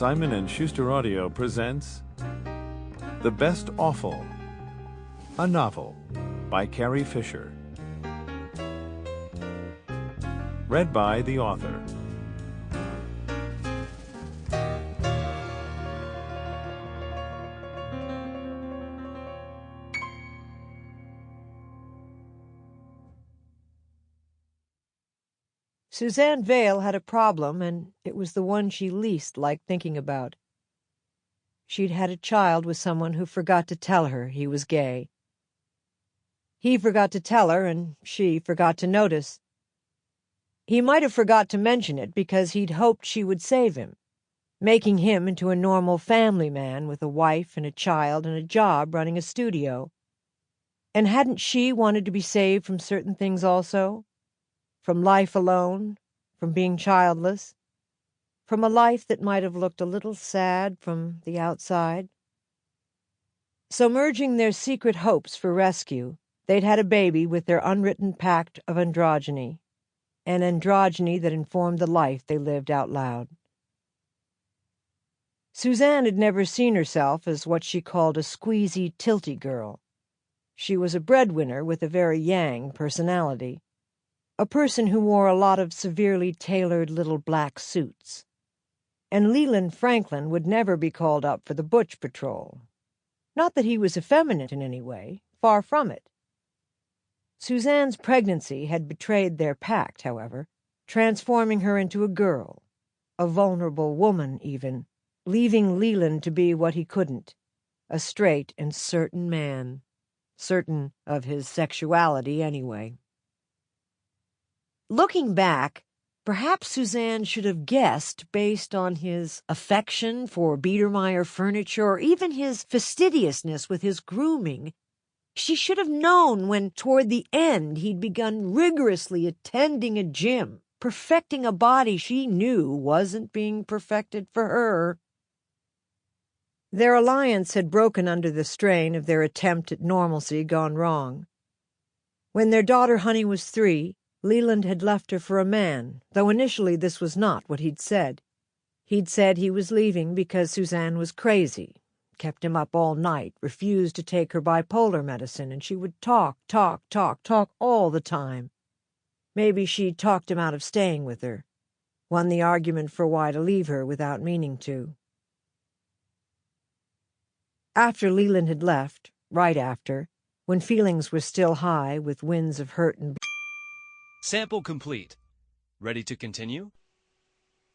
Simon & Schuster Audio presents The Best Awful, a novel by Carrie Fisher. Read by the author. Suzanne Vale had a problem, and it was the one she least liked thinking about. She'd had a child with someone who forgot to tell her he was gay. He forgot to tell her, and she forgot to notice. He might have forgot to mention it because he'd hoped she would save him, making him into a normal family man with a wife and a child and a job running a studio. And hadn't she wanted to be saved from certain things also? From life alone, from being childless, from a life that might have looked a little sad from the outside. So merging their secret hopes for rescue, they'd had a baby with their unwritten pact of androgyny, an androgyny that informed the life they lived out loud. Suzanne had never seen herself as what she called a squeezy, tilty girl. She was a breadwinner with a very yang personality. A person who wore a lot of severely tailored little black suits. And Leland Franklin would never be called up for the Butch Patrol. Not that he was effeminate in any way, far from it. Suzanne's pregnancy had betrayed their pact, however, transforming her into a girl, a vulnerable woman even, leaving Leland to be what he couldn't, a straight and certain man, certain of his sexuality anyway. Looking back, perhaps Suzanne should have guessed based on his affection for Biedermeier furniture or even his fastidiousness with his grooming. She should have known when, toward the end, he'd begun rigorously attending a gym, perfecting a body she knew wasn't being perfected for her. Their alliance had broken under the strain of their attempt at normalcy gone wrong. When their daughter Honey was 3, Leland had left her for a man, though initially this was not what he'd said. He'd said he was leaving because Suzanne was crazy, kept him up all night, refused to take her bipolar medicine, and she would talk all the time. Maybe she talked him out of staying with her, won the argument for why to leave her without meaning to. After Leland had left, right after, when feelings were still high with winds of hurt and Sample complete. Ready to continue?